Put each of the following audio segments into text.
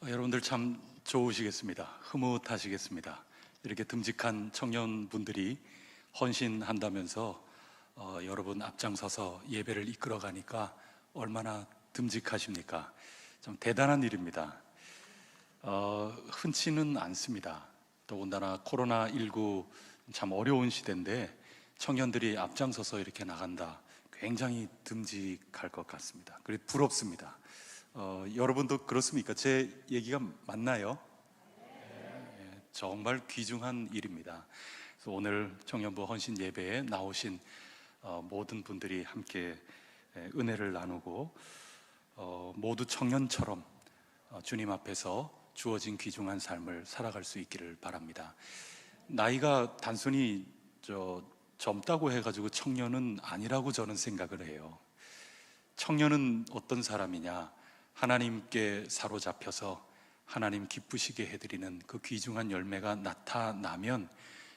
여러분들 참 좋으시겠습니다. 흐뭇하시겠습니다. 이렇게 듬직한 청년분들이 헌신한다면서 여러분 앞장서서 예배를 이끌어 가니까 얼마나 듬직하십니까? 좀 대단한 일입니다. 흔치는 않습니다. 더군다나 코로나19 참 어려운 시대인데 청년들이 앞장서서 이렇게 나간다. 굉장히 듬직할 것 같습니다. 그리고 부럽습니다. 여러분도 그렇습니까? 제 얘기가 맞나요? 정말 귀중한 일입니다. 그래서 오늘 청년부 헌신 예배에 나오신 모든 분들이 함께 은혜를 나누고 모두 청년처럼 주님 앞에서 주어진 귀중한 삶을 살아갈 수 있기를 바랍니다. 나이가 단순히 젊다고 해가지고 청년은 아니라고 저는 생각을 해요. 청년은 어떤 사람이냐? 하나님께 사로잡혀서 하나님 기쁘시게 해드리는 그 귀중한 열매가 나타나면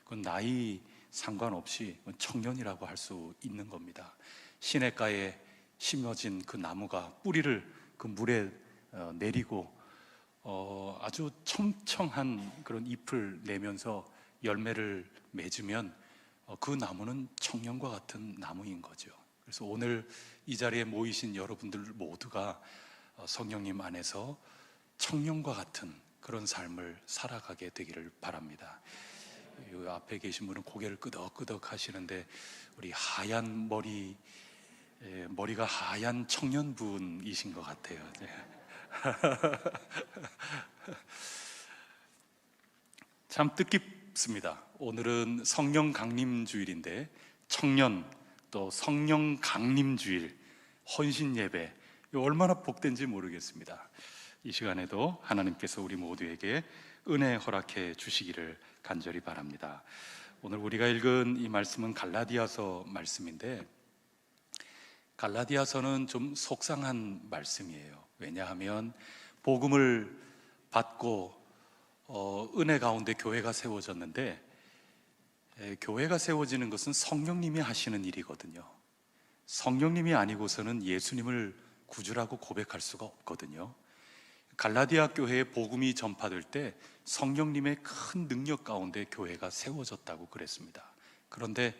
그건 나이 상관없이 청년이라고 할 수 있는 겁니다. 시냇가에 심어진 그 나무가 뿌리를 그 물에 내리고 아주 청청한 그런 잎을 내면서 열매를 맺으면 그 나무는 청년과 같은 나무인 거죠. 그래서 오늘 이 자리에 모이신 여러분들 모두가 성령님 안에서 청년과 같은 그런 삶을 살아가게 되기를 바랍니다. 이 앞에 계신 분은 고개를 끄덕끄덕 하시는데 우리 하얀 머리가 하얀 청년분이신 것 같아요. 참 뜻깊습니다. 오늘은 성령 강림 주일인데 청년 또 성령 강림 주일 헌신 예배 얼마나 복된지 모르겠습니다. 이 시간에도 하나님께서 우리 모두에게 은혜 허락해 주시기를 간절히 바랍니다. 오늘 우리가 읽은 이 말씀은 갈라디아서 말씀인데 갈라디아서는 좀 속상한 말씀이에요. 왜냐하면 복음을 받고 은혜 가운데 교회가 세워졌는데 교회가 세워지는 것은 성령님이 하시는 일이거든요. 성령님이 아니고서는 예수님을 구주라고 고백할 수가 없거든요. 갈라디아 교회에 복음이 전파될 때 성령님의 큰 능력 가운데 교회가 세워졌다고 그랬습니다. 그런데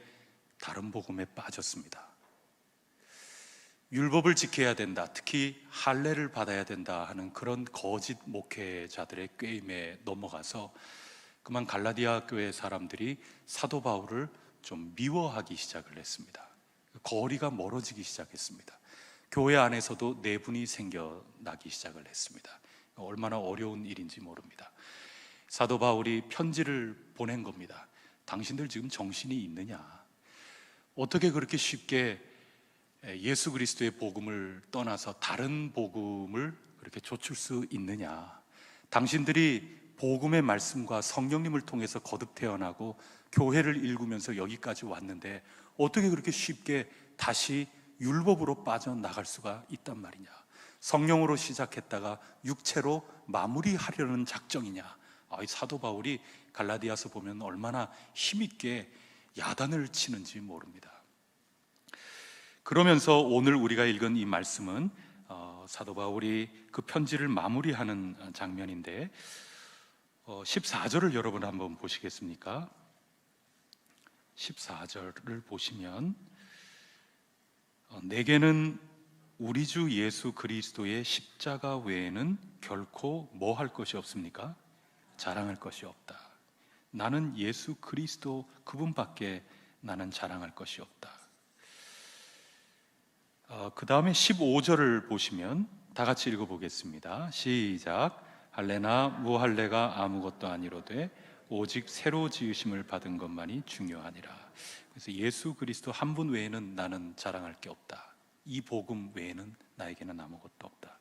다른 복음에 빠졌습니다. 율법을 지켜야 된다, 특히 할례를 받아야 된다 하는 그런 거짓 목회자들의 꾀임에 넘어가서 그만 갈라디아 교회 사람들이 사도 바울을 좀 미워하기 시작을 했습니다. 거리가 멀어지기 시작했습니다. 교회 안에서도 내분이 생겨나기 시작을 했습니다. 얼마나 어려운 일인지 모릅니다. 사도 바울이 편지를 보낸 겁니다. 당신들 지금 정신이 있느냐? 어떻게 그렇게 쉽게 예수 그리스도의 복음을 떠나서 다른 복음을 그렇게 좇을 수 있느냐? 당신들이 복음의 말씀과 성령님을 통해서 거듭 태어나고 교회를 일구면서 여기까지 왔는데 어떻게 그렇게 쉽게 다시 율법으로 빠져나갈 수가 있단 말이냐? 성령으로 시작했다가 육체로 마무리하려는 작정이냐? 이 사도 바울이 갈라디아서 보면 얼마나 힘있게 야단을 치는지 모릅니다. 그러면서 오늘 우리가 읽은 이 말씀은 사도 바울이 그 편지를 마무리하는 장면인데 14절을 여러분 한번 보시겠습니까? 14절을 보시면 내게는 우리 주 예수 그리스도의 십자가 외에는 결코 뭐 할 것이 없습니까? 자랑할 것이 없다. 나는 예수 그리스도 그분밖에 나는 자랑할 것이 없다. 그 다음에 15절을 보시면 다 같이 읽어보겠습니다. 시작. 할례나 무할례가 아무것도 아니로되 오직 새로 지으심을 받은 것만이 중요하니라. 그래서 예수 그리스도 한 분 외에는 나는 자랑할 게 없다. 이 복음 외에는 나에게는 아무것도 없다.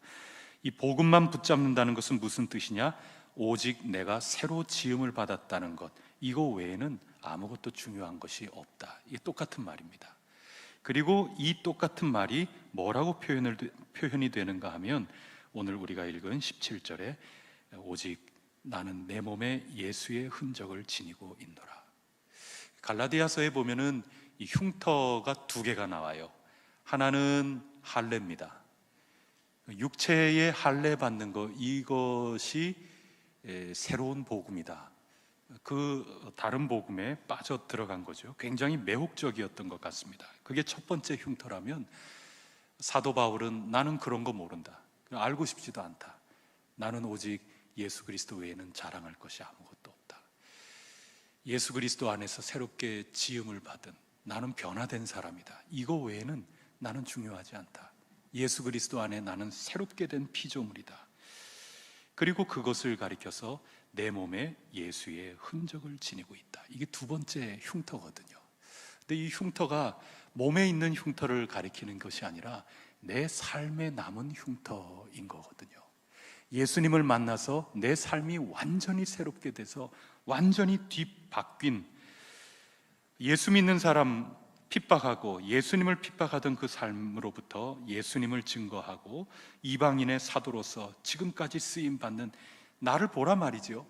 이 복음만 붙잡는다는 것은 무슨 뜻이냐? 오직 내가 새로 지음을 받았다는 것, 이거 외에는 아무것도 중요한 것이 없다. 이게 똑같은 말입니다. 그리고 이 똑같은 말이 뭐라고 표현이 되는가 하면 오늘 우리가 읽은 17절에 오직 나는 내 몸에 예수의 흔적을 지니고 있노라. 갈라디아서에 보면은 이 흉터가 두 개가 나와요. 하나는 할례입니다. 육체의 할례 받는 것, 이것이 새로운 복음이다. 그 다른 복음에 빠져 들어간 거죠. 굉장히 매혹적이었던 것 같습니다. 그게 첫 번째 흉터라면, 사도 바울은 나는 그런 거 모른다, 알고 싶지도 않다, 나는 오직 예수 그리스도 외에는 자랑할 것이 아무것도 없다, 예수 그리스도 안에서 새롭게 지음을 받은 나는 변화된 사람이다, 이거 외에는 나는 중요하지 않다, 예수 그리스도 안에 나는 새롭게 된 피조물이다. 그리고 그것을 가리켜서 내 몸에 예수의 흔적을 지니고 있다. 이게 두 번째 흉터거든요. 근데 이 흉터가 몸에 있는 흉터를 가리키는 것이 아니라 내 삶에 남은 흉터인 거거든요. 예수님을 만나서 내 삶이 완전히 새롭게 돼서 완전히 뒤바뀐, 예수 믿는 사람 핍박하고 예수님을 핍박하던 그 삶으로부터 예수님을 증거하고 이방인의 사도로서 지금까지 쓰임받는 나를 보라 말이죠.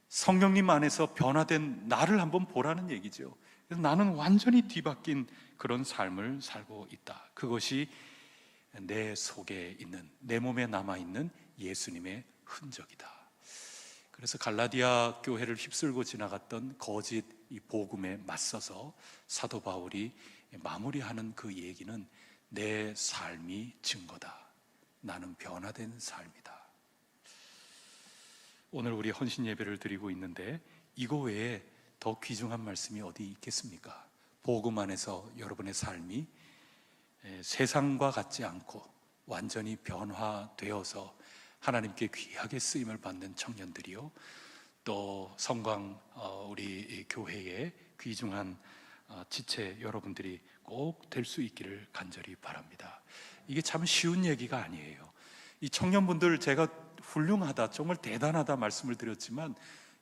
성령님 안에서 변화된 나를 한번 보라는 얘기죠. 그래서 나는 완전히 뒤바뀐 그런 삶을 살고 있다. 그것이 내 속에 있는, 내 몸에 남아있는 예수님의 흔적이다. 그래서 갈라디아 교회를 휩쓸고 지나갔던 거짓 이 복음에 맞서서 사도 바울이 마무리하는 그 얘기는 내 삶이 증거다. 나는 변화된 삶이다. 오늘 우리 헌신 예배를 드리고 있는데 이거 외에 더 귀중한 말씀이 어디 있겠습니까? 복음 안에서 여러분의 삶이 세상과 같지 않고 완전히 변화되어서 하나님께 귀하게 쓰임을 받는 청년들이요, 또 성광 우리 교회의 귀중한 지체 여러분들이 꼭 될 수 있기를 간절히 바랍니다. 이게 참 쉬운 얘기가 아니에요. 이 청년분들 제가 훌륭하다, 정말 대단하다 말씀을 드렸지만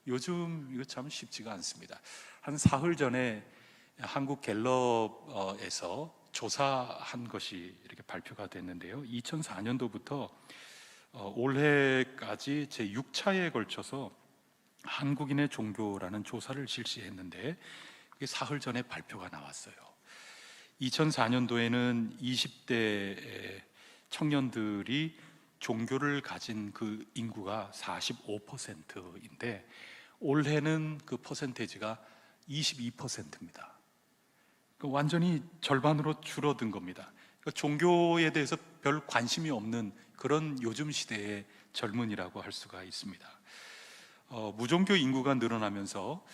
요즘 이거 참 쉽지가 않습니다. 한 사흘 전에 한국 갤럽에서 조사한 것이 이렇게 발표가 됐는데요, 2004년도부터 올해까지 제 6차에 걸쳐서 한국인의 종교라는 조사를 실시했는데 그게 사흘 전에 발표가 나왔어요. 2004년도에는 20대 청년들이 종교를 가진 그 인구가 45%인데 올해는 그 퍼센테이지가 22%입니다. 완전히 절반으로 줄어든 겁니다. 종교에 대해서 별 관심이 없는 그런 요즘 시대의 젊은이라고 할 수가 있습니다. 무종교 인구가 늘어나면서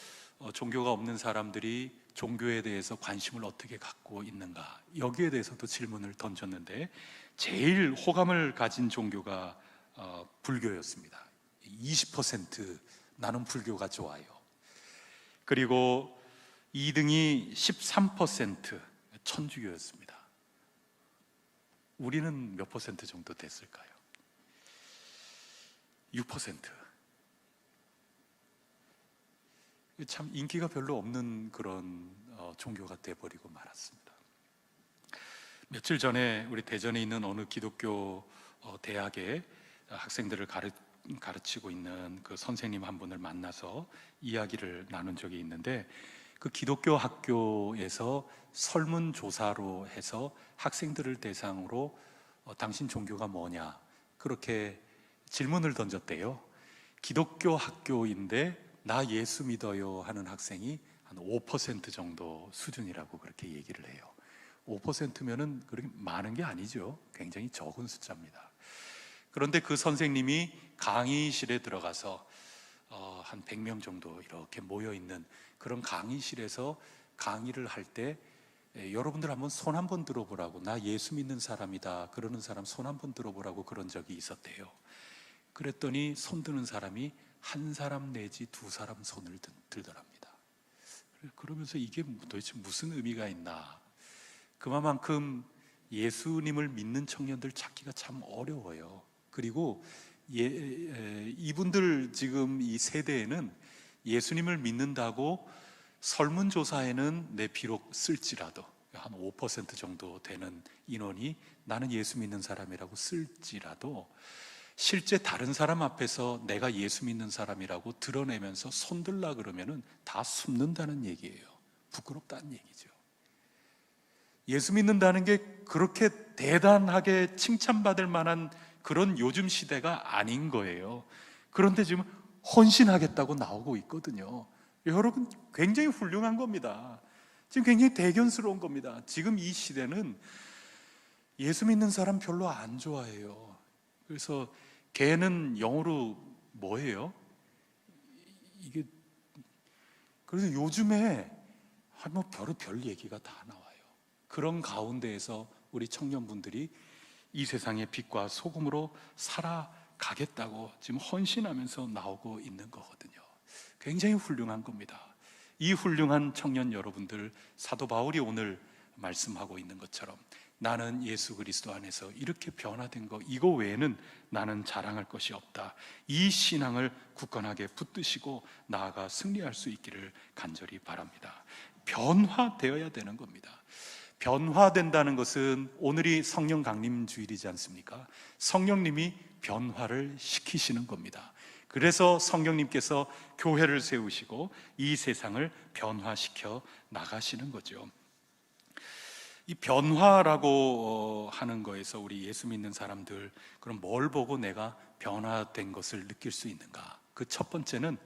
종교가 없는 사람들이 종교에 대해서 관심을 어떻게 갖고 있는가, 여기에 대해서도 질문을 던졌는데 제일 호감을 가진 종교가 불교였습니다. 20% 나는 불교가 좋아요. 그리고 2등이 13% 천주교였습니다. 우리는 몇 퍼센트 정도 됐을까요? 6%. 참 인기가 별로 없는 그런 종교가 돼버리고 말았습니다. 며칠 전에 우리 대전에 있는 어느 기독교 대학에 학생들을 가르치고 있는 그 선생님 한 분을 만나서 이야기를 나눈 적이 있는데, 그 기독교 학교에서 설문조사로 해서 학생들을 대상으로 당신 종교가 뭐냐, 그렇게 질문을 던졌대요. 기독교 학교인데 나 예수 믿어요 하는 학생이 한 5% 정도 수준이라고 그렇게 얘기를 해요. 5%면은 그렇게 많은 게 아니죠. 굉장히 적은 숫자입니다. 그런데 그 선생님이 강의실에 들어가서 한 100명 정도 이렇게 모여있는 그런 강의실에서 강의를 할 때 여러분들 한번 손 한번 들어보라고, 나 예수 믿는 사람이다 그러는 사람 손 한번 들어보라고 그런 적이 있었대요. 그랬더니 손 드는 사람이 한 사람 내지 두 사람 손을 들더랍니다. 그러면서 이게 도대체 무슨 의미가 있나, 그만큼 예수님을 믿는 청년들 찾기가 참 어려워요. 그리고 이분들 지금 이 세대에는 예수님을 믿는다고 설문조사에는 내 비록 쓸지라도 한 5% 정도 되는 인원이 나는 예수 믿는 사람이라고 쓸지라도 실제 다른 사람 앞에서 내가 예수 믿는 사람이라고 드러내면서 손들라 그러면은 다 숨는다는 얘기예요. 부끄럽다는 얘기죠. 예수 믿는다는 게 그렇게 대단하게 칭찬받을 만한 그런 요즘 시대가 아닌 거예요. 그런데 지금 헌신하겠다고 나오고 있거든요. 여러분, 굉장히 훌륭한 겁니다. 지금 굉장히 대견스러운 겁니다. 지금 이 시대는 예수 믿는 사람 별로 안 좋아해요. 그래서 개는 영어로 뭐예요? 이게 그래서 요즘에 뭐 별 얘기가 다 나와요. 그런 가운데에서 우리 청년분들이 이 세상의 빛과 소금으로 살아가겠다고 지금 헌신하면서 나오고 있는 거거든요. 굉장히 훌륭한 겁니다. 이 훌륭한 청년 여러분들, 사도 바울이 오늘 말씀하고 있는 것처럼 나는 예수 그리스도 안에서 이렇게 변화된 거, 이거 외에는 나는 자랑할 것이 없다. 이 신앙을 굳건하게 붙드시고 나아가 승리할 수 있기를 간절히 바랍니다. 변화되어야 되는 겁니다. 변화된다는 것은 오늘이 성령 강림 주일이지 않습니까? 성령님이 변화를 시키시는 겁니다. 그래서 성령님께서 교회를 세우시고 이 세상을 변화시켜 나가시는 거죠. 이 변화라고 하는 거에서 우리 예수 믿는 사람들, 그럼 뭘 보고 내가 변화된 것을 느낄 수 있는가? 그 첫 번째는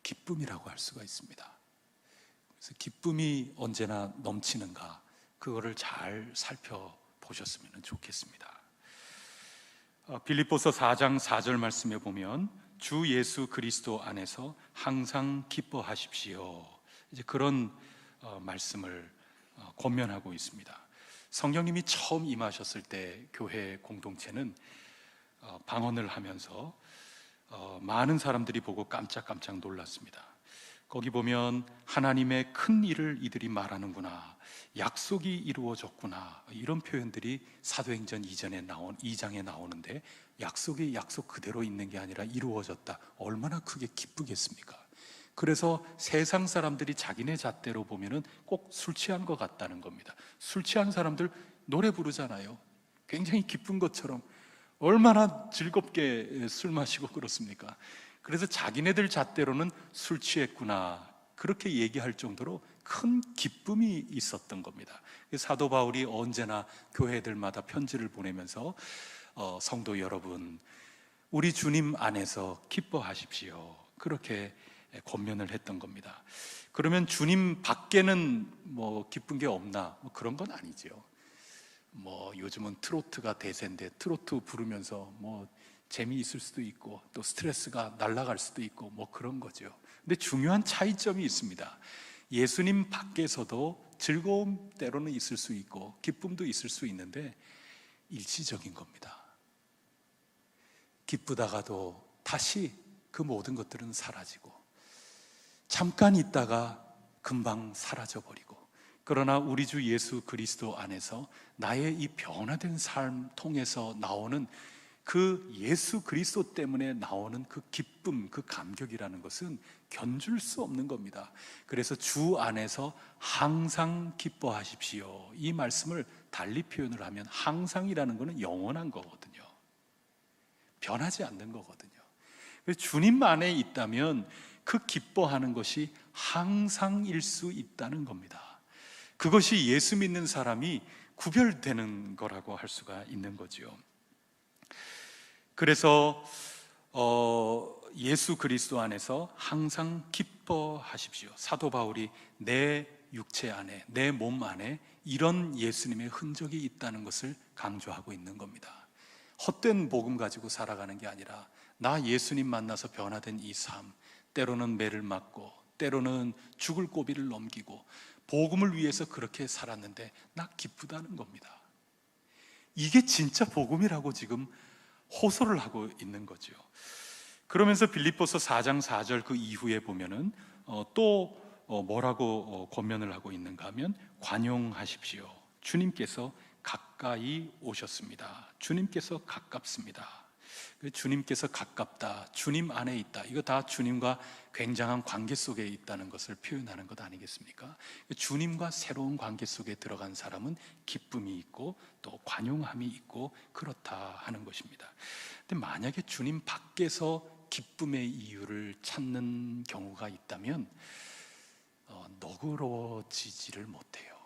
기쁨이라고 할 수가 있습니다. 그래서 기쁨이 언제나 넘치는가, 그거를 잘 살펴보셨으면 좋겠습니다. 빌립보서 4장 4절 말씀에 보면 주 예수 그리스도 안에서 항상 기뻐하십시오. 이제 그런 말씀을 권면하고 있습니다. 성령님이 처음 임하셨을 때 교회 공동체는 방언을 하면서 많은 사람들이 보고 깜짝깜짝 놀랐습니다. 거기 보면 하나님의 큰 일을 이들이 말하는구나, 약속이 이루어졌구나, 이런 표현들이 사도행전 2장에 나오는데, 약속이 약속 그대로 있는 게 아니라 이루어졌다. 얼마나 크게 기쁘겠습니까? 그래서 세상 사람들이 자기네 잣대로 보면은 꼭 술 취한 것 같다는 겁니다. 술 취한 사람들 노래 부르잖아요. 굉장히 기쁜 것처럼. 얼마나 즐겁게 술 마시고 그렇습니까? 그래서 자기네들 잣대로는 술 취했구나, 그렇게 얘기할 정도로 큰 기쁨이 있었던 겁니다. 사도 바울이 언제나 교회들마다 편지를 보내면서 성도 여러분, 우리 주님 안에서 기뻐하십시오, 그렇게 권면을 했던 겁니다. 그러면 주님 밖에는 뭐 기쁜 게 없나? 뭐 그런 건 아니죠. 뭐 요즘은 트로트가 대세인데 트로트 부르면서 뭐 재미있을 수도 있고 또 스트레스가 날아갈 수도 있고 뭐 그런 거죠. 근데 중요한 차이점이 있습니다. 예수님 밖에서도 즐거움 때로는 있을 수 있고 기쁨도 있을 수 있는데 일시적인 겁니다. 기쁘다가도 다시 그 모든 것들은 사라지고 잠깐 있다가 금방 사라져버리고, 그러나 우리 주 예수 그리스도 안에서 나의 이 변화된 삶 통해서 나오는 그 예수 그리스도 때문에 나오는 그 기쁨, 그 감격이라는 것은 견줄 수 없는 겁니다. 그래서 주 안에서 항상 기뻐하십시오, 이 말씀을 달리 표현을 하면 항상이라는 것은 영원한 거거든요. 변하지 않는 거거든요. 그래서 주님 안에 있다면 그 기뻐하는 것이 항상일 수 있다는 겁니다. 그것이 예수 믿는 사람이 구별되는 거라고 할 수가 있는 거죠. 그래서 예수 그리스도 안에서 항상 기뻐하십시오. 사도 바울이 내 육체 안에, 내 몸 안에 이런 예수님의 흔적이 있다는 것을 강조하고 있는 겁니다. 헛된 복음 가지고 살아가는 게 아니라 나 예수님 만나서 변화된 이 삶, 때로는 매를 맞고 때로는 죽을 고비를 넘기고 복음을 위해서 그렇게 살았는데 나 기쁘다는 겁니다. 이게 진짜 복음이라고 지금 호소를 하고 있는 거죠. 그러면서 빌립보서 4장 4절 그 이후에 보면은 또 뭐라고 권면을 하고 있는가 하면 관용하십시오. 주님께서 가까이 오셨습니다. 주님께서 가깝습니다. 주님께서 가깝다, 주님 안에 있다, 이거 다 주님과 굉장한 관계 속에 있다는 것을 표현하는 것 아니겠습니까? 주님과 새로운 관계 속에 들어간 사람은 기쁨이 있고 또 관용함이 있고 그렇다 하는 것입니다. 근데 만약에 주님 밖에서 기쁨의 이유를 찾는 경우가 있다면 너그러지지를 못해요.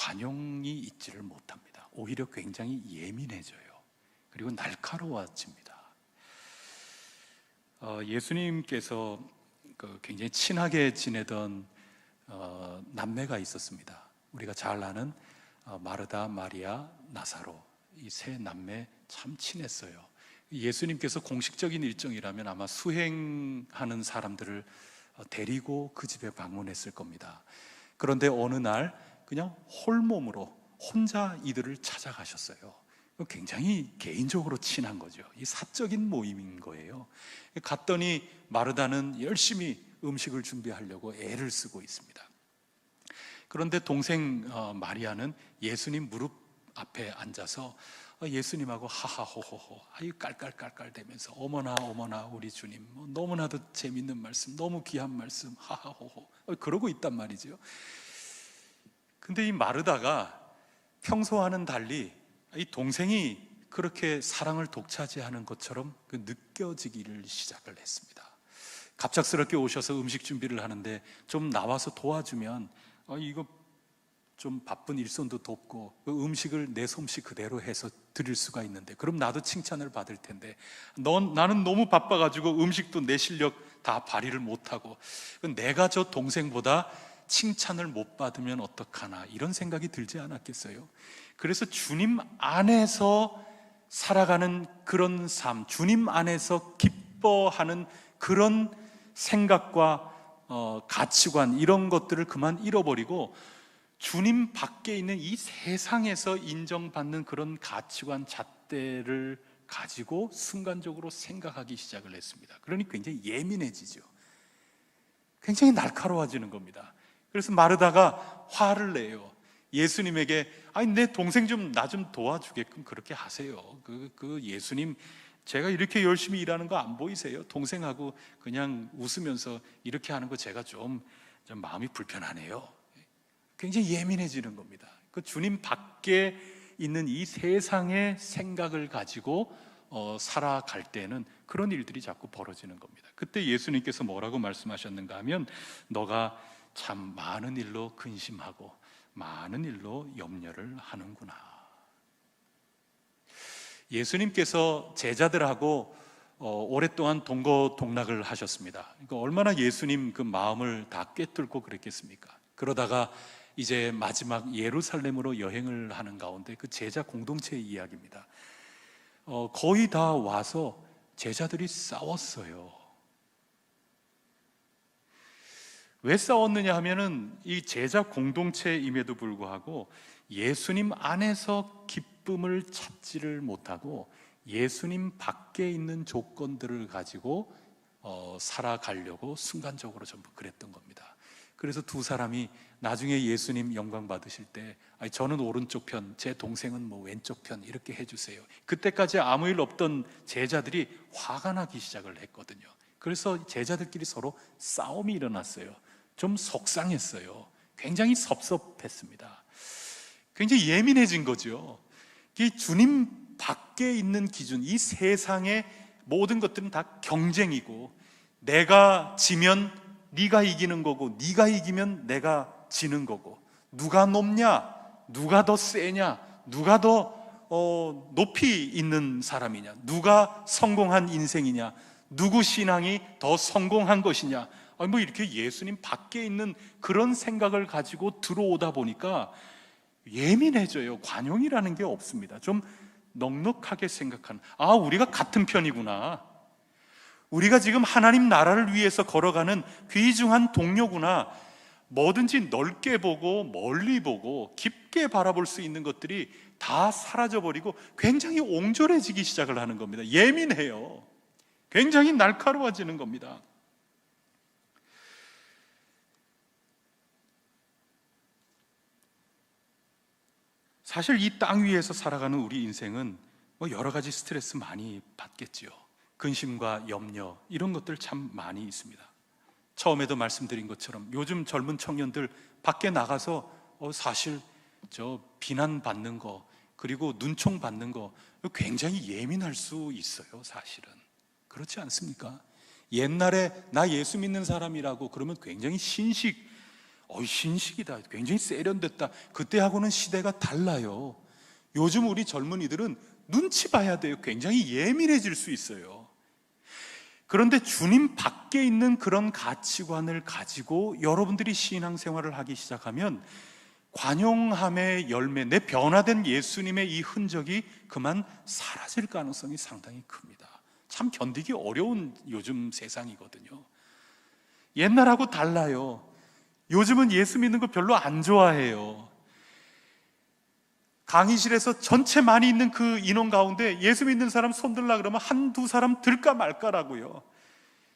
관용이 있지를 못합니다. 오히려 굉장히 예민해져요. 그리고 날카로워집니다. 예수님께서 굉장히 친하게 지내던 남매가 있었습니다. 우리가 잘 아는 마르다, 마리아, 나사로, 이 세 남매 참 친했어요. 예수님께서 공식적인 일정이라면 아마 수행하는 사람들을 데리고 그 집에 방문했을 겁니다. 그런데 어느 날 그냥 홀몸으로 혼자 이들을 찾아가셨어요. 굉장히 개인적으로 친한 거죠. 이 사적인 모임인 거예요. 갔더니 마르다는 열심히 음식을 준비하려고 애를 쓰고 있습니다. 그런데 동생 마리아는 예수님 무릎 앞에 앉아서 예수님하고 하하호호호 아유 깔깔깔깔 대면서 어머나 어머나 우리 주님 너무나도 재밌는 말씀, 너무 귀한 말씀, 하하호호 그러고 있단 말이죠. 근데 이 마르다가 평소와는 달리 이 동생이 그렇게 사랑을 독차지하는 것처럼 느껴지기를 시작을 했습니다. 갑작스럽게 오셔서 음식 준비를 하는데 좀 나와서 도와주면 이거 좀 바쁜 일손도 돕고 그 음식을 내 솜씨 그대로 해서 드릴 수가 있는데 그럼 나도 칭찬을 받을 텐데 나는 너무 바빠가지고 음식도 내 실력 다 발휘를 못하고 내가 저 동생보다 칭찬을 못 받으면 어떡하나 이런 생각이 들지 않았겠어요? 그래서 주님 안에서 살아가는 그런 삶, 주님 안에서 기뻐하는 그런 생각과 가치관 이런 것들을 그만 잃어버리고 주님 밖에 있는 이 세상에서 인정받는 그런 가치관 잣대를 가지고 순간적으로 생각하기 시작을 했습니다. 그러니 굉장히 예민해지죠. 굉장히 날카로워지는 겁니다. 그래서 마르다가 화를 내요. 예수님에게 아니 내 동생 좀 나 좀 도와주게끔 그렇게 하세요. 그 예수님 제가 이렇게 열심히 일하는 거 안 보이세요? 동생하고 그냥 웃으면서 이렇게 하는 거 제가 좀 마음이 불편하네요. 굉장히 예민해지는 겁니다. 그 주님 밖에 있는 이 세상의 생각을 가지고 살아갈 때는 그런 일들이 자꾸 벌어지는 겁니다. 그때 예수님께서 뭐라고 말씀하셨는가 하면 너가 참 많은 일로 근심하고 많은 일로 염려를 하는구나. 예수님께서 제자들하고 오랫동안 동거동락을 하셨습니다. 그러니까 얼마나 예수님 그 마음을 다 꿰뚫고 그랬겠습니까? 그러다가 이제 마지막 예루살렘으로 여행을 하는 가운데 그 제자 공동체의 이야기입니다. 거의 다 와서 제자들이 싸웠어요. 왜 싸웠느냐 하면은 이 제자 공동체임에도 불구하고 예수님 안에서 기쁨을 찾지를 못하고 예수님 밖에 있는 조건들을 가지고 살아가려고 순간적으로 전부 그랬던 겁니다. 그래서 두 사람이 나중에 예수님 영광 받으실 때 저는 오른쪽 편, 제 동생은 뭐 왼쪽 편 이렇게 해주세요. 그때까지 아무 일 없던 제자들이 화가 나기 시작을 했거든요. 그래서 제자들끼리 서로 싸움이 일어났어요. 좀 속상했어요. 굉장히 섭섭했습니다. 굉장히 예민해진 거죠. 이 주님 밖에 있는 기준, 이 세상의 모든 것들은 다 경쟁이고 내가 지면 네가 이기는 거고 네가 이기면 내가 지는 거고 누가 높냐, 누가 더 세냐, 누가 더 높이 있는 사람이냐, 누가 성공한 인생이냐, 누구 신앙이 더 성공한 것이냐, 뭐 이렇게 예수님 밖에 있는 그런 생각을 가지고 들어오다 보니까 예민해져요. 관용이라는 게 없습니다. 좀 넉넉하게 생각하는, 우리가 같은 편이구나, 우리가 지금 하나님 나라를 위해서 걸어가는 귀중한 동료구나, 뭐든지 넓게 보고 멀리 보고 깊게 바라볼 수 있는 것들이 다 사라져버리고 굉장히 옹졸해지기 시작을 하는 겁니다. 예민해요. 굉장히 날카로워지는 겁니다. 사실 이 땅 위에서 살아가는 우리 인생은 여러 가지 스트레스 많이 받겠지요. 근심과 염려 이런 것들 참 많이 있습니다. 처음에도 말씀드린 것처럼 요즘 젊은 청년들 밖에 나가서 사실 저 비난받는 거 그리고 눈총 받는 거 굉장히 예민할 수 있어요. 사실은 그렇지 않습니까? 옛날에 나 예수 믿는 사람이라고 그러면 굉장히 신식 신식이다, 굉장히 세련됐다. 그때하고는 시대가 달라요. 요즘 우리 젊은이들은 눈치 봐야 돼요. 굉장히 예민해질 수 있어요. 그런데 주님 밖에 있는 그런 가치관을 가지고 여러분들이 신앙생활을 하기 시작하면 관용함의 열매, 내 변화된 예수님의 이 흔적이 그만 사라질 가능성이 상당히 큽니다. 참 견디기 어려운 요즘 세상이거든요. 옛날하고 달라요. 요즘은 예수 믿는 거 별로 안 좋아해요. 강의실에서 전체 많이 있는 그 인원 가운데 예수 믿는 사람 손들라 그러면 한두 사람 들까 말까라고요.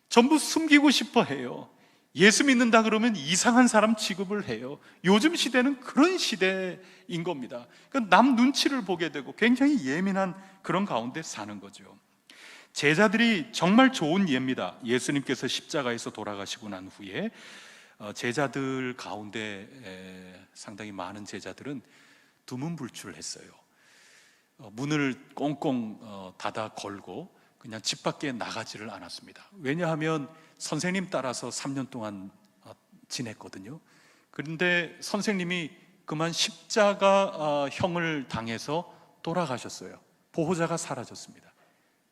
전부 숨기고 싶어 해요. 예수 믿는다 그러면 이상한 사람 취급을 해요. 요즘 시대는 그런 시대인 겁니다. 그러니까 남 눈치를 보게 되고 굉장히 예민한 그런 가운데 사는 거죠. 제자들이 정말 좋은 예입니다. 예수님께서 십자가에서 돌아가시고 난 후에 제자들 가운데 상당히 많은 제자들은 두문불출했어요. 문을 꽁꽁 닫아 걸고 그냥 집 밖에 나가지를 않았습니다. 왜냐하면 선생님 따라서 3년 동안 지냈거든요. 그런데 선생님이 그만 십자가형을 당해서 돌아가셨어요. 보호자가 사라졌습니다.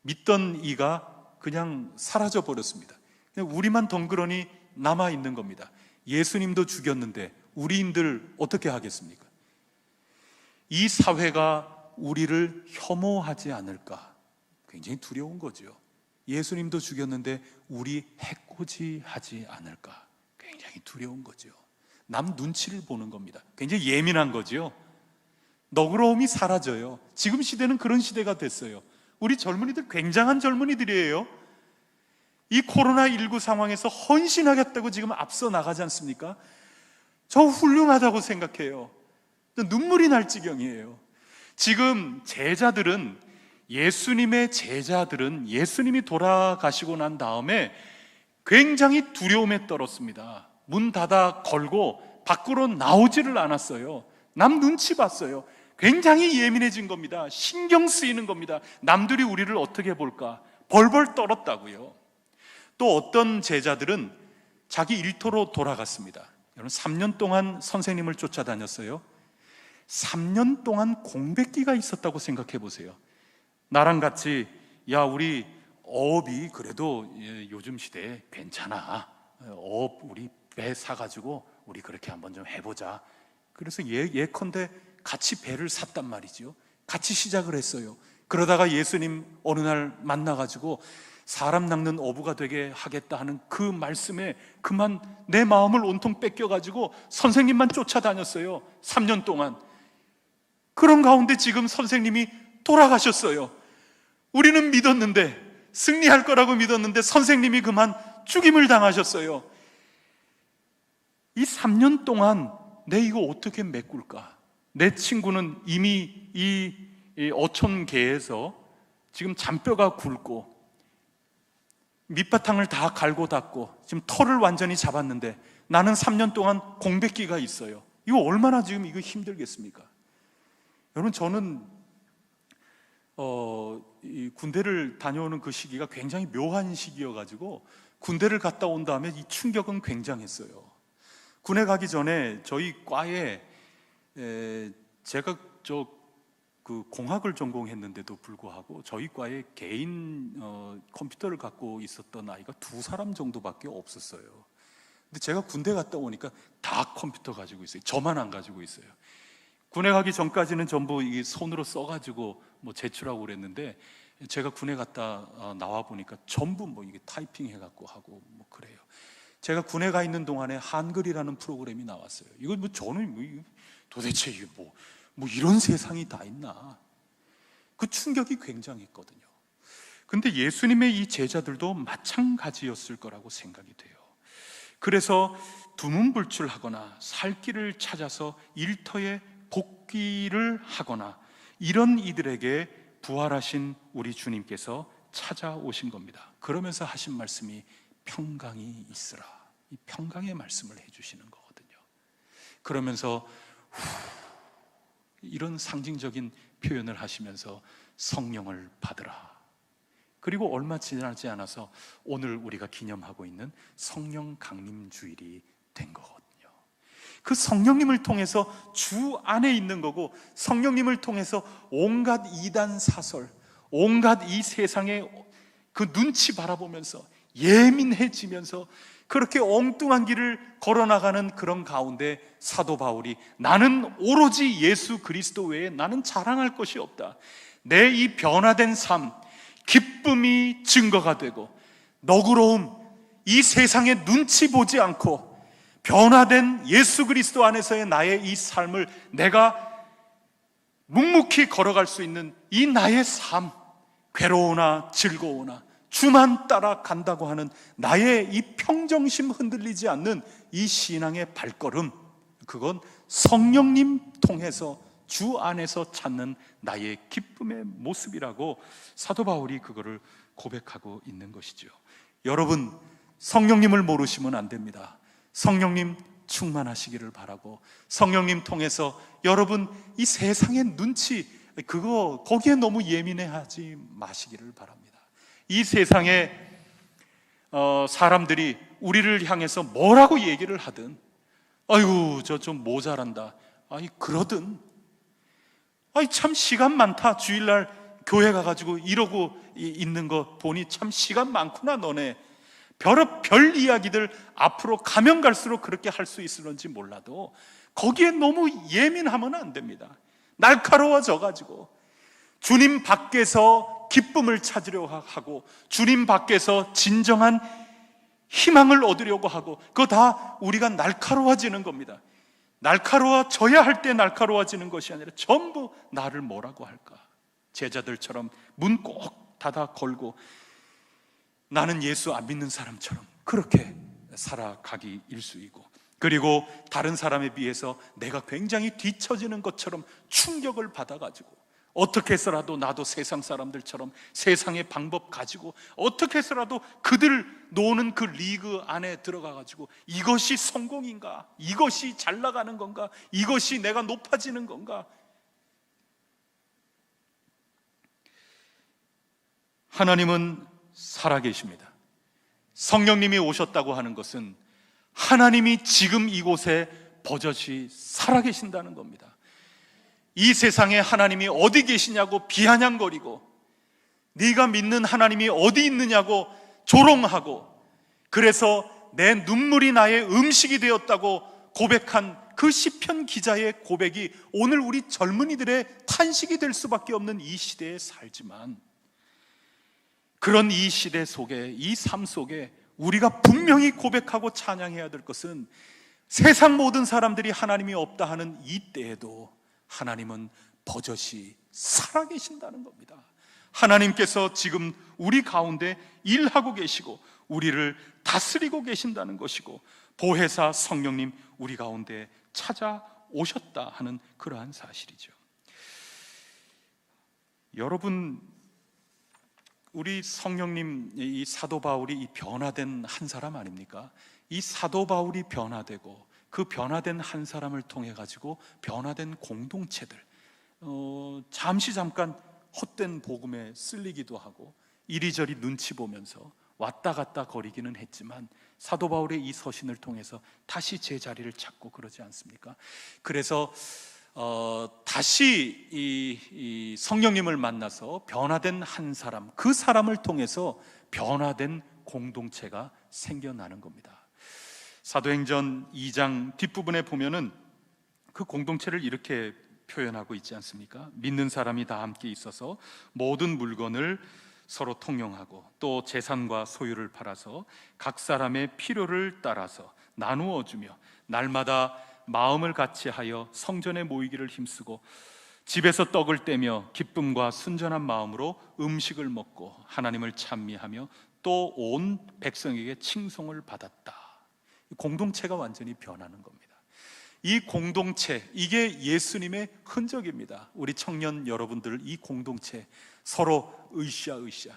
믿던 이가 그냥 사라져 버렸습니다. 우리만 덩그러니 남아 있는 겁니다. 예수님도 죽였는데 우리인들 어떻게 하겠습니까? 이 사회가 우리를 혐오하지 않을까 굉장히 두려운 거죠. 예수님도 죽였는데 우리 해코지하지 않을까 굉장히 두려운 거죠. 남 눈치를 보는 겁니다. 굉장히 예민한 거죠. 너그러움이 사라져요. 지금 시대는 그런 시대가 됐어요. 우리 젊은이들 굉장한 젊은이들이에요. 이 코로나19 상황에서 헌신하겠다고 지금 앞서 나가지 않습니까? 저 훌륭하다고 생각해요. 눈물이 날 지경이에요. 지금 예수님의 제자들은 예수님이 돌아가시고 난 다음에 굉장히 두려움에 떨었습니다. 문 닫아 걸고 밖으로 나오지를 않았어요. 남 눈치 봤어요. 굉장히 예민해진 겁니다. 신경 쓰이는 겁니다. 남들이 우리를 어떻게 볼까 벌벌 떨었다고요. 또 어떤 제자들은 자기 일터로 돌아갔습니다. 여러분 3년 동안 선생님을 쫓아다녔어요. 3년 동안 공백기가 있었다고 생각해 보세요. 나랑 같이 우리 어업이 그래도 요즘 시대에 괜찮아. 어업 우리 배 사가지고 우리 그렇게 한번 좀 해보자. 그래서 예컨대 같이 배를 샀단 말이죠. 같이 시작을 했어요. 그러다가 예수님 어느 날 만나가지고 사람 낚는 어부가 되게 하겠다 하는 그 말씀에 그만 내 마음을 온통 뺏겨가지고 선생님만 쫓아다녔어요. 3년 동안. 그런 가운데 지금 선생님이 돌아가셨어요. 우리는 믿었는데, 승리할 거라고 믿었는데 선생님이 그만 죽임을 당하셨어요. 이 3년 동안 내 이거 어떻게 메꿀까? 내 친구는 이미 이 어촌계에서 지금 잔뼈가 굵고 밑바탕을 다 갈고 닦고 지금 털을 완전히 잡았는데 나는 3년 동안 공백기가 있어요. 이거 얼마나 지금 이거 힘들겠습니까? 여러분 저는 이 군대를 다녀오는 그 시기가 굉장히 묘한 시기여가지고 군대를 갔다 온 다음에 이 충격은 굉장했어요. 군에 가기 전에 저희 과에 제가 그 공학을 전공했는데도 불구하고 저희 과에 개인 컴퓨터를 갖고 있었던 아이가 2사람 정도밖에 없었어요. 근데 제가 군대 갔다 오니까 다 컴퓨터 가지고 있어요. 저만 안 가지고 있어요. 군에 가기 전까지는 전부 이 손으로 써가지고 뭐 제출하고 그랬는데 제가 군에 갔다 나와 보니까 전부 뭐 이게 타이핑 해갖고 하고 뭐 그래요. 제가 군에 가 있는 동안에 한글이라는 프로그램이 나왔어요. 이거 뭐 저는 도대체 이게 뭐 이런 세상이 다 있나? 그 충격이 굉장했거든요. 근데 예수님의 이 제자들도 마찬가지였을 거라고 생각이 돼요. 그래서 두문불출하거나 살 길을 찾아서 일터에 복귀를 하거나 이런 이들에게 부활하신 우리 주님께서 찾아오신 겁니다. 그러면서 하신 말씀이 평강이 있으라. 이 평강의 말씀을 해주시는 거거든요. 그러면서 이런 상징적인 표현을 하시면서 성령을 받으라. 그리고 얼마 지나지 않아서 오늘 우리가 기념하고 있는 성령 강림 주일이 된 거거든요. 그 성령님을 통해서 주 안에 있는 거고, 성령님을 통해서 온갖 이단 사설, 온갖 이 세상의 그 눈치 바라보면서 예민해지면서 그렇게 엉뚱한 길을 걸어나가는 그런 가운데 사도 바울이 나는 오로지 예수 그리스도 외에 나는 자랑할 것이 없다. 내 이 변화된 삶, 기쁨이 증거가 되고 너그러움, 이 세상에 눈치 보지 않고 변화된 예수 그리스도 안에서의 나의 이 삶을 내가 묵묵히 걸어갈 수 있는 이 나의 삶, 괴로우나 즐거우나 주만 따라간다고 하는 나의 이 평정심 흔들리지 않는 이 신앙의 발걸음, 그건 성령님 통해서 주 안에서 찾는 나의 기쁨의 모습이라고 사도 바울이 그거를 고백하고 있는 것이죠. 여러분, 성령님을 모르시면 안 됩니다. 성령님 충만하시기를 바라고, 성령님 통해서 여러분 이 세상의 눈치, 거기에 너무 예민해하지 마시기를 바랍니다. 이 세상에 사람들이 우리를 향해서 뭐라고 얘기를 하든, 아이고 저 좀 모자란다, 아이 그러든, 아이 참 시간 많다, 주일날 교회 가가지고 이러고 있는 거 보니 참 시간 많구나 너네, 별 이야기들 앞으로 가면 갈수록 그렇게 할 수 있을런지 몰라도 거기에 너무 예민하면 안 됩니다. 날카로워져 가지고 주님 밖에서 기쁨을 찾으려고 하고, 주님 밖에서 진정한 희망을 얻으려고 하고, 그거 다 우리가 날카로워지는 겁니다. 날카로워져야 할 때 날카로워지는 것이 아니라 전부 나를 뭐라고 할까, 제자들처럼 문 꼭 닫아 걸고 나는 예수 안 믿는 사람처럼 그렇게 살아가기 일쑤이고, 그리고 다른 사람에 비해서 내가 굉장히 뒤처지는 것처럼 충격을 받아가지고 어떻게 해서라도 나도 세상 사람들처럼 세상의 방법 가지고 어떻게 해서라도 그들 노는 그 리그 안에 들어가가지고 이것이 성공인가, 이것이 잘 나가는 건가, 이것이 내가 높아지는 건가. 하나님은 살아계십니다. 성령님이 오셨다고 하는 것은 하나님이 지금 이곳에 버젓이 살아계신다는 겁니다. 이 세상에 하나님이 어디 계시냐고 비아냥거리고, 네가 믿는 하나님이 어디 있느냐고 조롱하고, 그래서 내 눈물이 나의 음식이 되었다고 고백한 그 시편 기자의 고백이 오늘 우리 젊은이들의 탄식이 될 수밖에 없는 이 시대에 살지만, 그런 이 시대 속에, 이 삶 속에 우리가 분명히 고백하고 찬양해야 될 것은 세상 모든 사람들이 하나님이 없다 하는 이 때에도 하나님은 버젓이 살아계신다는 겁니다. 하나님께서 지금 우리 가운데 일하고 계시고 우리를 다스리고 계신다는 것이고, 보혜사 성령님 우리 가운데 찾아오셨다 하는 그러한 사실이죠. 여러분, 우리 성령님, 이 사도 바울이 이 변화된 한 사람 아닙니까? 이 사도 바울이 변화되고 그 변화된 한 사람을 통해 가지고 변화된 공동체들, 잠깐 헛된 복음에 쓸리기도 하고 이리저리 눈치 보면서 왔다 갔다 거리기는 했지만 사도 바울의 이 서신을 통해서 다시 제 자리를 찾고 그러지 않습니까? 그래서 다시 이 성령님을 만나서 변화된 한 사람, 그 사람을 통해서 변화된 공동체가 생겨나는 겁니다. 사도행전 2장 뒷부분에 보면은 그 공동체를 이렇게 표현하고 있지 않습니까? 믿는 사람이 다 함께 있어서 모든 물건을 서로 통용하고 또 재산과 소유를 팔아서 각 사람의 필요를 따라서 나누어 주며 날마다 마음을 같이하여 성전에 모이기를 힘쓰고 집에서 떡을 떼며 기쁨과 순전한 마음으로 음식을 먹고 하나님을 찬미하며 또 온 백성에게 칭송을 받았다. 공동체가 완전히 변하는 겁니다. 이 공동체, 이게 예수님의 흔적입니다. 우리 청년 여러분들, 이 공동체 서로 으쌰으쌰,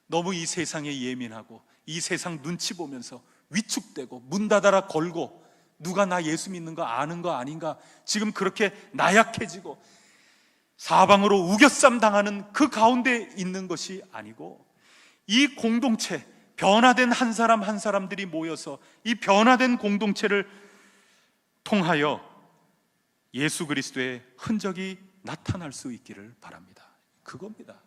너무 이 세상에 예민하고 이 세상 눈치 보면서 위축되고 문 닫아라 걸고 누가 나 예수 믿는 거 아는 거 아닌가, 지금 그렇게 나약해지고 사방으로 우겨쌈 당하는 그 가운데 있는 것이 아니고, 이 공동체, 변화된 한 사람 한 사람들이 모여서 이 변화된 공동체를 통하여 예수 그리스도의 흔적이 나타날 수 있기를 바랍니다. 그겁니다.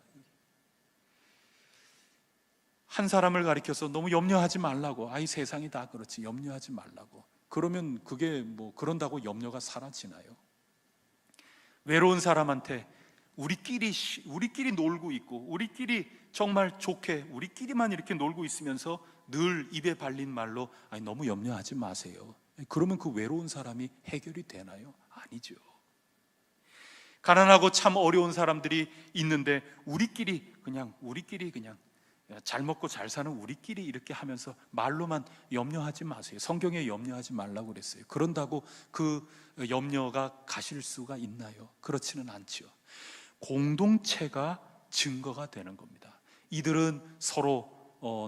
한 사람을 가리켜서 너무 염려하지 말라고, 아이 세상이 다 그렇지, 염려하지 말라고. 그러면 그게 뭐 그런다고 염려가 사라지나요? 외로운 사람한테 우리끼리 놀고 있고, 우리끼리 정말 좋게 우리끼리만 이렇게 놀고 있으면서 늘 입에 발린 말로 아니 너무 염려하지 마세요. 그러면 그 외로운 사람이 해결이 되나요? 아니죠. 가난하고 참 어려운 사람들이 있는데 우리끼리 그냥 잘 먹고 잘 사는 우리끼리 이렇게 하면서 말로만 염려하지 마세요. 성경에 염려하지 말라고 그랬어요. 그런다고 그 염려가 가실 수가 있나요? 그렇지는 않죠. 공동체가 증거가 되는 겁니다. 이들은 서로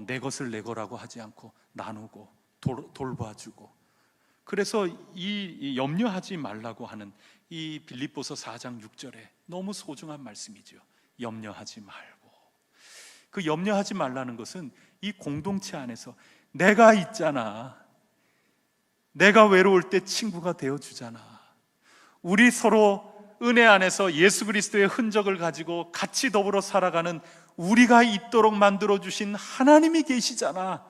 내 것을 내 거라고 하지 않고 나누고 돌봐주고, 그래서 이 염려하지 말라고 하는 이 빌립보서 4장 6절에 너무 소중한 말씀이죠. 염려하지 말고. 그 염려하지 말라는 것은 이 공동체 안에서 내가 있잖아, 내가 외로울 때 친구가 되어주잖아, 우리 서로 은혜 안에서 예수 그리스도의 흔적을 가지고 같이 더불어 살아가는 우리가 있도록 만들어주신 하나님이 계시잖아,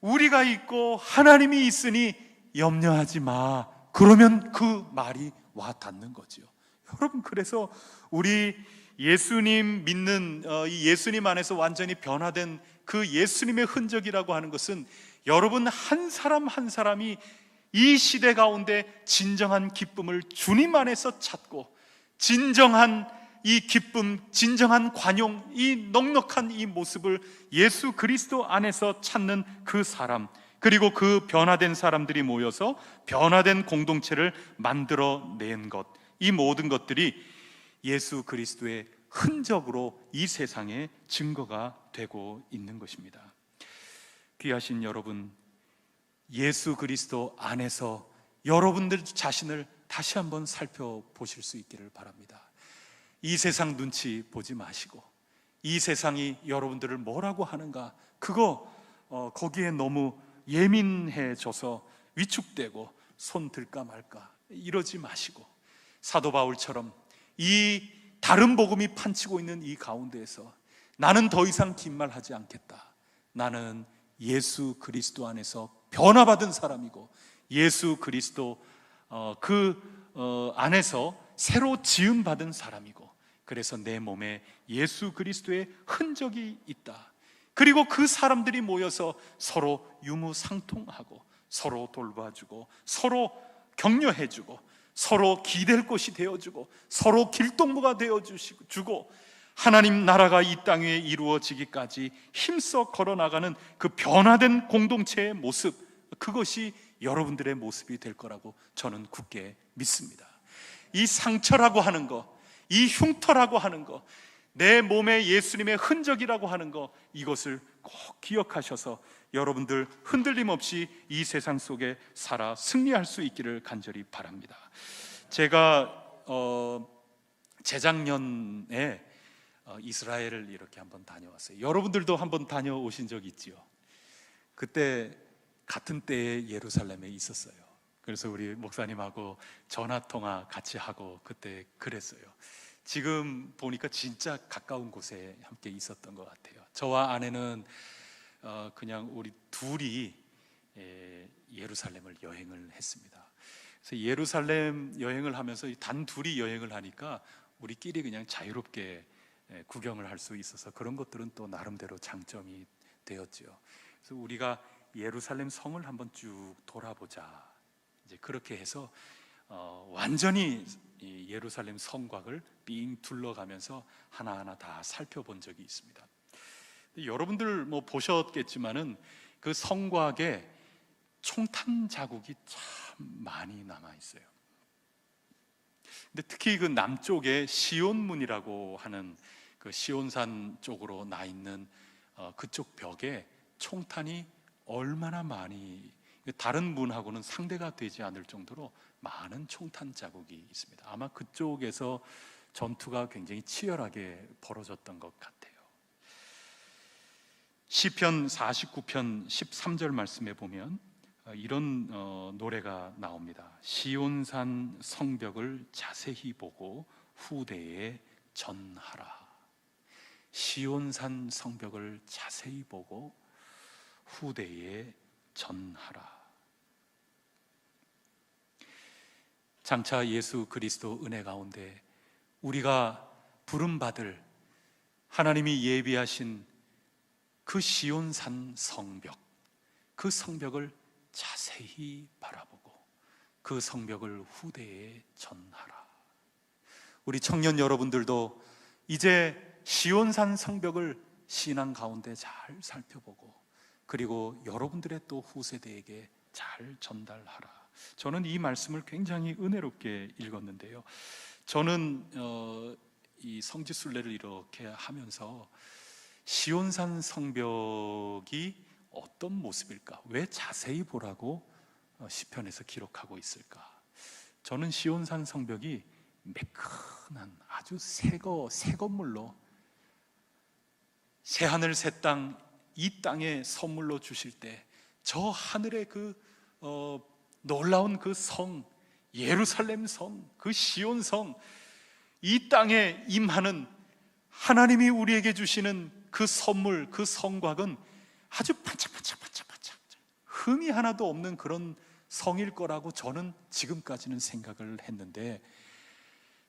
우리가 있고 하나님이 있으니 염려하지 마. 그러면 그 말이 와 닿는 거죠. 여러분, 그래서 우리 예수님 믿는 이 예수님 안에서 완전히 변화된 그 예수님의 흔적이라고 하는 것은 여러분 한 사람 한 사람이 이 시대 가운데 진정한 기쁨을 주님 안에서 찾고, 진정한 이 기쁨, 진정한 관용, 이 넉넉한 이 모습을 예수 그리스도 안에서 찾는 그 사람, 그리고 그 변화된 사람들이 모여서 변화된 공동체를 만들어낸 것, 이 모든 것들이 예수 그리스도의 흔적으로 이 세상에 증거가 되고 있는 것입니다. 귀하신 여러분, 예수 그리스도 안에서 여러분들 자신을 다시 한번 살펴보실 수 있기를 바랍니다. 이 세상 눈치 보지 마시고, 이 세상이 여러분들을 뭐라고 하는가, 거기에 너무 예민해져서 위축되고 손 들까 말까 이러지 마시고, 사도 바울처럼 이 다른 복음이 판치고 있는 이 가운데에서 나는 더 이상 긴 말 하지 않겠다, 나는 예수 그리스도 안에서 변화받은 사람이고 예수 그리스도 안에서 새로 지음받은 사람이고, 그래서 내 몸에 예수 그리스도의 흔적이 있다. 그리고 그 사람들이 모여서 서로 유무상통하고 서로 돌봐주고 서로 격려해주고 서로 기댈 곳이 되어주고 서로 길동무가 되어주고 하나님 나라가 이 땅 위에 이루어지기까지 힘써 걸어나가는 그 변화된 공동체의 모습, 그것이 여러분들의 모습이 될 거라고 저는 굳게 믿습니다. 이 상처라고 하는 거, 이 흉터라고 하는 거, 내 몸에 예수님의 흔적이라고 하는 거, 이것을 꼭 기억하셔서 여러분들 흔들림 없이 이 세상 속에 살아 승리할 수 있기를 간절히 바랍니다. 제가 재작년에 이스라엘을 이렇게 한번 다녀왔어요. 여러분들도 한번 다녀오신 적 있지요? 그때 같은 때에 예루살렘에 있었어요. 그래서 우리 목사님하고 전화통화 같이 하고 그때 그랬어요. 지금 보니까 진짜 가까운 곳에 함께 있었던 것 같아요. 저와 아내는 그냥 우리 둘이 예루살렘을 여행을 했습니다. 그래서 예루살렘 여행을 하면서 단 둘이 여행을 하니까 우리끼리 그냥 자유롭게 구경을 할 수 있어서 그런 것들은 또 나름대로 장점이 되었죠. 그래서 우리가 예루살렘 성을 한번 쭉 돌아보자, 이제 그렇게 해서 완전히 이 예루살렘 성곽을 삥 둘러가면서 하나하나 다 살펴본 적이 있습니다. 여러분들 뭐 보셨겠지만은 그 성곽에 총탄 자국이 참 많이 남아 있어요. 근데 특히 그 남쪽에 시온문이라고 하는 그 시온산 쪽으로 나 있는 그쪽 벽에 총탄이 얼마나 많이, 다른 문하고는 상대가 되지 않을 정도로 많은 총탄 자국이 있습니다. 아마 그쪽에서 전투가 굉장히 치열하게 벌어졌던 것 같아요. 시편 49편 13절 말씀에 보면 이런 노래가 나옵니다. 시온산 성벽을 자세히 보고 후대에 전하라. 시온산 성벽을 자세히 보고 후대에 전하라. 장차 예수 그리스도 은혜 가운데 우리가 부름받을 하나님이 예비하신 그 시온산 성벽, 그 성벽을 자세히 바라보고 그 성벽을 후대에 전하라. 우리 청년 여러분들도 이제 시온산 성벽을 신앙 가운데 잘 살펴보고 그리고 여러분들의 또 후세대에게 잘 전달하라. 저는 이 말씀을 굉장히 은혜롭게 읽었는데요. 저는 이 성지순례를 이렇게 하면서 시온산 성벽이 어떤 모습일까? 왜 자세히 보라고 시편에서 기록하고 있을까? 저는 시온산 성벽이 매끈한 아주 새 건물로 새 하늘 새 땅, 이 땅에 선물로 주실 때 저 하늘의 그 놀라운 그 성, 예루살렘 성, 그 시온 성, 이 땅에 임하는 하나님이 우리에게 주시는 그 선물, 그 성곽은 아주 반짝반짝반짝반짝 흠이 하나도 없는 그런 성일 거라고 저는 지금까지는 생각을 했는데,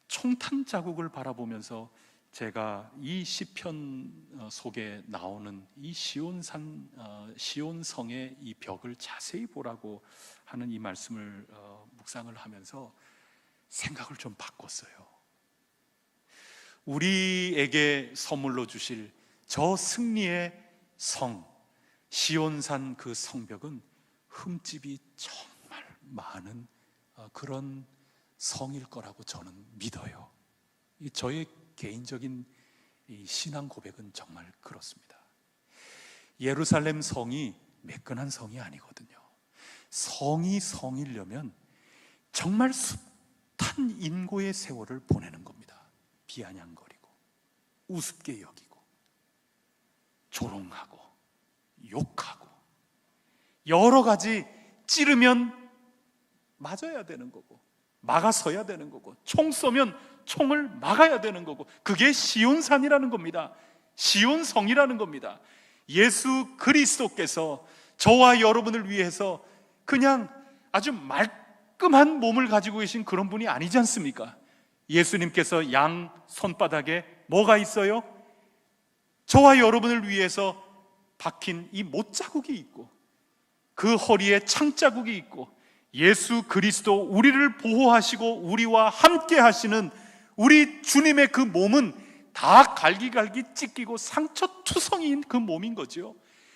총탄 자국을 바라보면서 제가 이 시편 속에 나오는 이 시온산, 시온성의 이 벽을 자세히 보라고 하는 이 말씀을 묵상을 하면서 생각을 좀 바꿨어요. 우리에게 선물로 주실 저 승리의 성 시온산 그 성벽은 흠집이 정말 많은 그런 성일 거라고 저는 믿어요. 저의 개인적인 이 신앙 고백은 정말 그렇습니다. 예루살렘 성이 매끈한 성이 아니거든요. 성이 성이려면 정말 숱한 인고의 세월을 보내는 겁니다. 비아냥거리고 우습게 여기고 조롱하고 욕하고 여러 가지 찌르면 맞아야 되는 거고 막아서야 되는 거고 총 쏘면 총을 막아야 되는 거고, 그게 시온산이라는 겁니다. 시온성이라는 겁니다. 예수 그리스도께서 저와 여러분을 위해서 그냥 아주 말끔한 몸을 가지고 계신 그런 분이 아니지 않습니까? 예수님께서 양 손바닥에 뭐가 있어요? 저와 여러분을 위해서 박힌 이 못자국이 있고 그 허리에 창자국이 있고, 예수 그리스도 우리를 보호하시고 우리와 함께 하시는 우리 주님의 그 몸은 다 갈기갈기 찢기고 상처투성이인 그 몸인 거죠.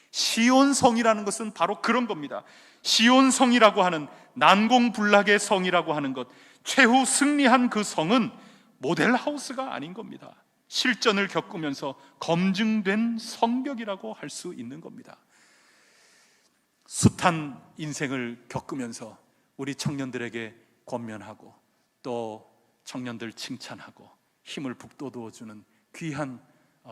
시온성이라는 것은 바로 그런 겁니다. 시온성이라고 하는 난공불락의 성이라고 하는 것, 최후 승리한 그 성은 모델하우스가 아닌 겁니다. 실전을 겪으면서 검증된 성벽이라고 할 수 있는 겁니다. 숱한 인생을 겪으면서 우리 청년들에게 권면하고 또 청년들 칭찬하고 힘을 북돋워주는 귀한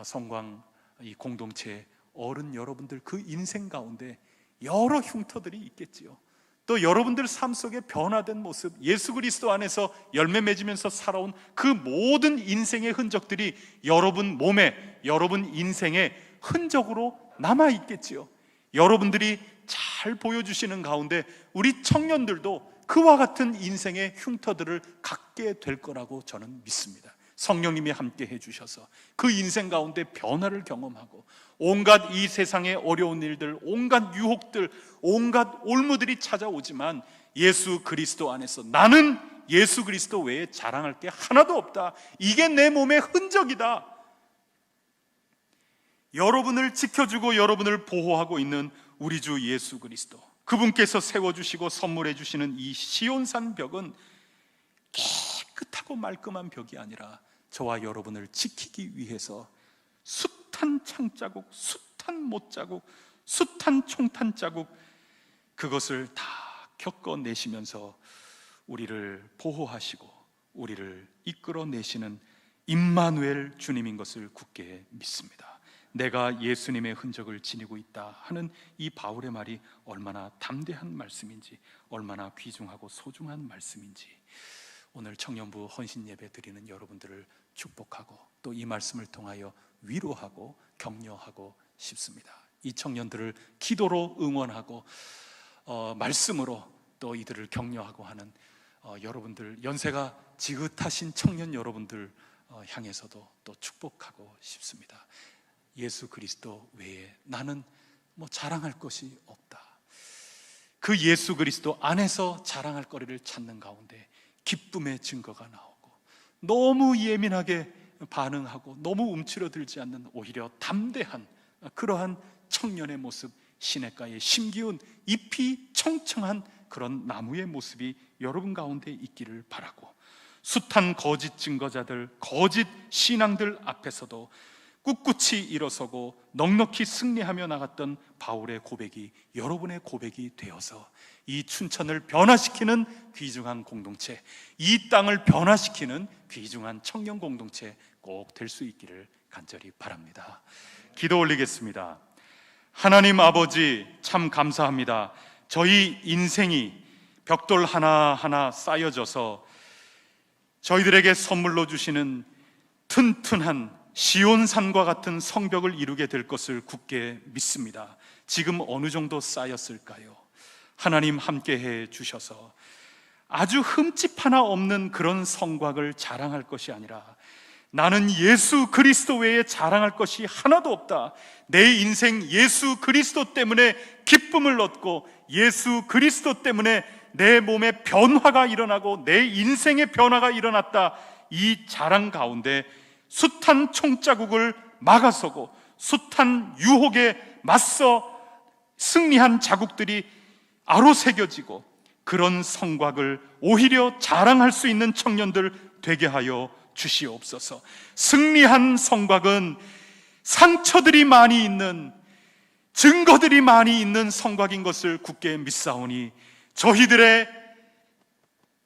성광 이 공동체 어른 여러분들, 그 인생 가운데 여러 흉터들이 있겠지요. 또 여러분들 삶 속에 변화된 모습, 예수 그리스도 안에서 열매 맺으면서 살아온 그 모든 인생의 흔적들이 여러분 몸에, 여러분 인생의 흔적으로 남아 있겠지요. 여러분들이 잘 보여주시는 가운데 우리 청년들도 그와 같은 인생의 흉터들을 갖게 될 거라고 저는 믿습니다. 성령님이 함께 해주셔서 그 인생 가운데 변화를 경험하고 온갖 이 세상의 어려운 일들, 온갖 유혹들, 온갖 올무들이 찾아오지만 예수 그리스도 안에서 나는 예수 그리스도 외에 자랑할 게 하나도 없다, 이게 내 몸의 흔적이다, 여러분을 지켜주고 여러분을 보호하고 있는 우리 주 예수 그리스도, 그분께서 세워주시고 선물해 주시는 이 시온산 벽은 깨끗하고 말끔한 벽이 아니라 저와 여러분을 지키기 위해서 숱한 창자국, 숱한 못자국, 숱한 총탄 자국, 그것을 다 겪어내시면서 우리를 보호하시고 우리를 이끌어내시는 임마누엘 주님인 것을 굳게 믿습니다. 내가 예수님의 흔적을 지니고 있다 하는 이 바울의 말이 얼마나 담대한 말씀인지, 얼마나 귀중하고 소중한 말씀인지 오늘 청년부 헌신 예배 드리는 여러분들을 축복하고 또 이 말씀을 통하여 위로하고 격려하고 싶습니다. 이 청년들을 기도로 응원하고 말씀으로 또 이들을 격려하고 하는 여러분들, 연세가 지긋하신 청년 여러분들 향해서도 또 축복하고 싶습니다. 예수 그리스도 외에 나는 자랑할 것이 없다. 그 예수 그리스도 안에서 자랑할 거리를 찾는 가운데 기쁨의 증거가 나오고, 너무 예민하게 반응하고 너무 움츠러들지 않는 오히려 담대한 그러한 청년의 모습, 시냇가에 심기운 잎이 청청한 그런 나무의 모습이 여러분 가운데 있기를 바라고, 숱한 거짓 증거자들, 거짓 신앙들 앞에서도 꿋꿋이 일어서고 넉넉히 승리하며 나갔던 바울의 고백이 여러분의 고백이 되어서 이 춘천을 변화시키는 귀중한 공동체, 이 땅을 변화시키는 귀중한 청년 공동체 꼭 될 수 있기를 간절히 바랍니다. 기도 올리겠습니다. 하나님 아버지, 참 감사합니다. 저희 인생이 벽돌 하나하나 쌓여져서 저희들에게 선물로 주시는 튼튼한 시온산과 같은 성벽을 이루게 될 것을 굳게 믿습니다. 지금 어느 정도 쌓였을까요? 하나님 함께해 주셔서 아주 흠집 하나 없는 그런 성곽을 자랑할 것이 아니라, 나는 예수 그리스도 외에 자랑할 것이 하나도 없다, 내 인생 예수 그리스도 때문에 기쁨을 얻고 예수 그리스도 때문에 내 몸에 변화가 일어나고 내 인생의 변화가 일어났다, 이 자랑 가운데 숱한 총자국을 막아서고 숱한 유혹에 맞서 승리한 자국들이 아로새겨지고 그런 성곽을 오히려 자랑할 수 있는 청년들 되게 하여 주시옵소서. 승리한 성곽은 상처들이 많이 있는, 증거들이 많이 있는 성곽인 것을 굳게 믿사오니, 저희들의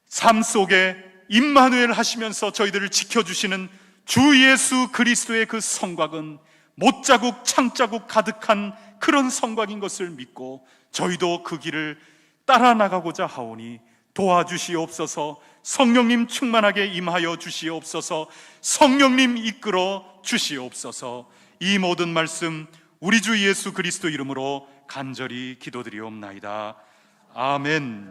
삶 속에 임마누엘 하시면서 저희들을 지켜주시는 주 예수 그리스도의 그 성곽은 못자국 창자국 가득한 그런 성곽인 것을 믿고 저희도 그 길을 따라 나가고자 하오니 도와주시옵소서. 성령님 충만하게 임하여 주시옵소서. 성령님 이끌어 주시옵소서. 이 모든 말씀 우리 주 예수 그리스도 이름으로 간절히 기도드리옵나이다. 아멘.